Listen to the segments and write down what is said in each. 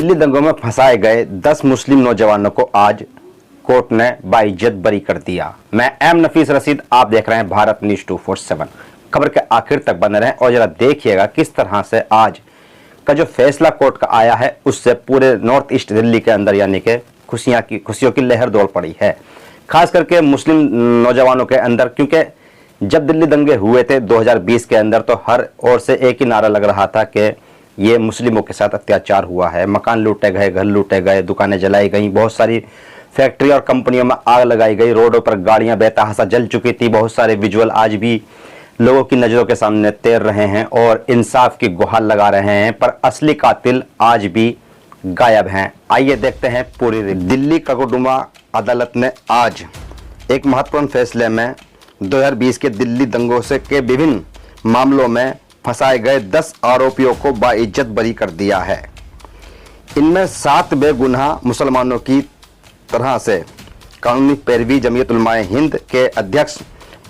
दिल्ली दंगों में फंसाए गए 10 मुस्लिम नौजवानों को आज कोर्ट ने बाइज्जत बरी कर दिया। मैं एम नफीस रशीद, आप देख रहे हैं भारत न्यूज 247। खबर के आखिर तक बने रहें और जरा देखिएगा किस तरह से आज का जो फैसला कोर्ट का आया है उससे पूरे नॉर्थ ईस्ट दिल्ली के अंदर यानी कि खुशियों की लहर दौड़ पड़ी है, खास करके मुस्लिम नौजवानों के अंदर। क्योंकि जब दिल्ली दंगे हुए थे 2020 के अंदर तो हर ओर से एक ही नारा लग रहा था कि ये मुस्लिमों के साथ अत्याचार हुआ है, मकान लूटे गए, घर लूटे गए, दुकानें जलाई गई, बहुत सारी फैक्ट्री और कंपनियों में आग लगाई गई, रोडों पर गाड़ियां बेतहाशा जल चुकी थी। बहुत सारे विजुअल आज भी लोगों की नज़रों के सामने तैर रहे हैं और इंसाफ की गुहार लगा रहे हैं, पर असली कातिल आज भी गायब हैं। आइए देखते हैं पूरी। दिल्ली कगोडुमा अदालत ने आज एक महत्वपूर्ण फैसले में 2020 के दिल्ली दंगों से के विभिन्न मामलों में फंसाए गए 10 आरोपियों को बाइज्जत बरी कर दिया है। इनमें 7 बेगुनाह मुसलमानों की तरह से कानूनी पैरवी जमीयत उलमाए हिंद के अध्यक्ष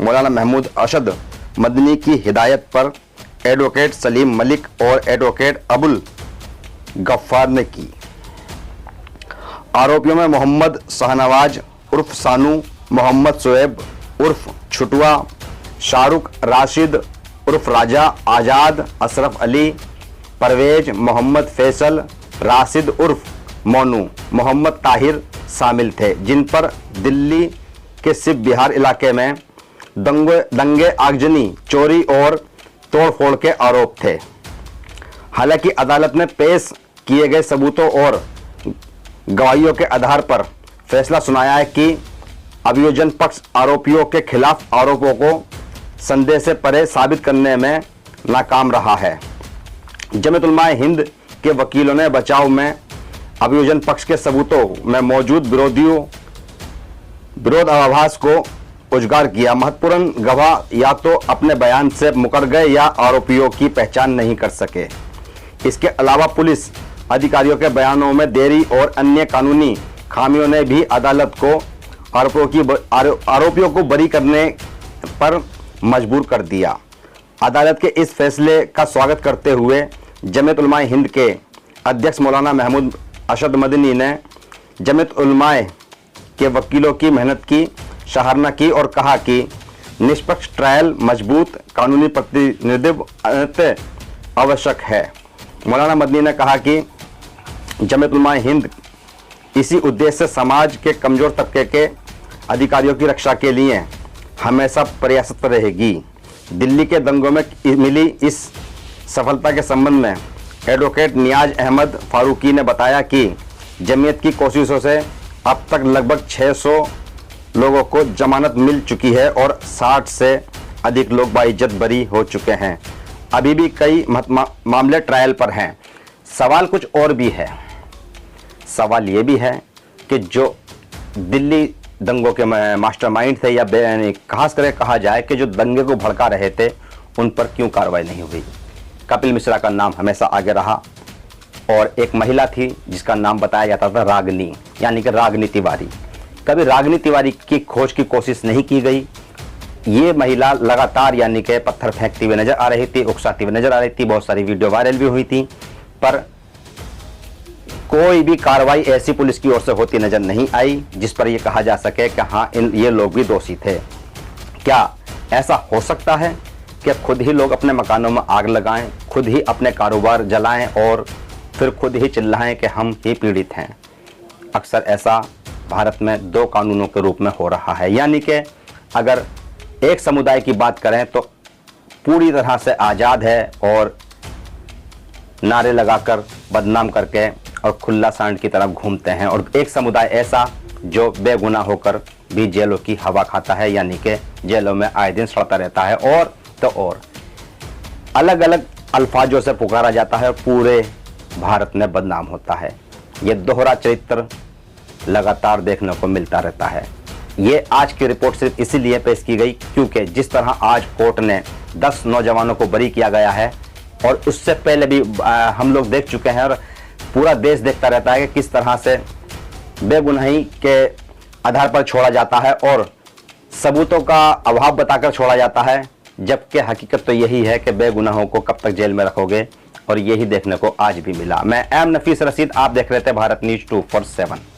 मौलाना महमूद अरशद मदनी की हिदायत पर एडवोकेट सलीम मलिक और एडवोकेट अबुल गफ्फार ने की। आरोपियों में मोहम्मद शाहनवाज उर्फ सानू, मोहम्मद शोएब उर्फ छुटवा, शाहरुख राशिद उर्फ राजा, आज़ाद, अशरफ अली, परवेज, मोहम्मद फैसल, राशिद उर्फ मोनू, मोहम्मद ताहिर शामिल थे, जिन पर दिल्ली के शिव विहार इलाके में दंगे, आगजनी, चोरी और तोड़फोड़ के आरोप थे। हालांकि अदालत ने पेश किए गए सबूतों और गवाहियों के आधार पर फैसला सुनाया है कि अभियोजन पक्ष आरोपियों के खिलाफ आरोपों को संदेह से परे साबित करने में नाकाम रहा है। जमीयत उलमाए हिंद के वकीलों ने बचाव में अभियोजन पक्ष के सबूतों में मौजूद विरोधाभास को उजागर किया। महत्वपूर्ण गवाह या तो अपने बयान से मुकर गए या आरोपियों की पहचान नहीं कर सके। इसके अलावा पुलिस अधिकारियों के बयानों में देरी और अन्य कानूनी खामियों ने भी अदालत को आरोपियों को बरी करने पर मजबूर कर दिया। अदालत के इस फैसले का स्वागत करते हुए जमीयत उलमाए हिंद के अध्यक्ष मौलाना महमूद अरशद मदनी ने जमीयत उलमाए के वकीलों की मेहनत की सराहना की और कहा कि निष्पक्ष ट्रायल, मजबूत कानूनी प्रतिनिधित्व आवश्यक है। मौलाना मदनी ने कहा कि जमीयत उलमाए हिंद इसी उद्देश्य से समाज के कमजोर तबके के अधिकारियों की रक्षा के लिए हमेशा प्रयासरत रहेगी। दिल्ली के दंगों में मिली इस सफलता के संबंध में एडवोकेट नियाज अहमद फारूकी ने बताया कि जमीयत की कोशिशों से अब तक लगभग 600 लोगों को जमानत मिल चुकी है और 60 से अधिक लोग बाइज्जत बरी हो चुके हैं। अभी भी कई मामले ट्रायल पर हैं। सवाल कुछ और भी है। सवाल ये भी है कि जो दिल्ली दंगों के मास्टरमाइंड थे या खास करके कहा जाए कि जो दंगे को भड़का रहे थे उन पर क्यों कार्रवाई नहीं हुई। कपिल मिश्रा का नाम हमेशा आगे रहा और एक महिला थी जिसका नाम बताया जाता था रागनी, यानी कि रागनी तिवारी। कभी रागनी तिवारी की खोज की कोशिश नहीं की गई। ये महिला लगातार यानी कि पत्थर फेंकती हुई नजर आ रही थी, उकसाती हुई नजर आ रही थी। बहुत सारी वीडियो वायरल भी हुई थी, पर कोई भी कार्रवाई ऐसी पुलिस की ओर से होती नजर नहीं आई जिस पर यह कहा जा सके कि हाँ ये लोग भी दोषी थे। क्या ऐसा हो सकता है कि खुद ही लोग अपने मकानों में आग लगाएं, खुद ही अपने कारोबार जलाएं और फिर खुद ही चिल्लाएं कि हम ही पीड़ित हैं? अक्सर ऐसा भारत में 2 कानूनों के रूप में हो रहा है, यानी कि अगर एक समुदाय की बात करें तो पूरी तरह से आज़ाद है और नारे लगाकर बदनाम करके और खुला सांड की तरफ घूमते हैं, और एक समुदाय ऐसा जो बेगुनाह होकर भी जेलों की हवा खाता है, यानी कि जेलों में आए दिन सड़ता रहता है और तो और अलग अलग अल्फाजों से पुकारा जाता है और पूरे भारत में बदनाम होता है। ये दोहरा चरित्र लगातार देखने को मिलता रहता है। ये आज की रिपोर्ट सिर्फ इसीलिए पेश की गई क्योंकि जिस तरह आज कोर्ट ने 10 नौजवानों को बरी किया गया है और उससे पहले भी हम लोग देख चुके हैं और पूरा देश देखता रहता है कि किस तरह से बेगुनाही के आधार पर छोड़ा जाता है और सबूतों का अभाव बताकर छोड़ा जाता है, जबकि हकीकत तो यही है कि बेगुनाहों को कब तक जेल में रखोगे, और यही देखने को आज भी मिला। मैं एम नफीस रशीद, आप देख रहे थे भारत न्यूज 247।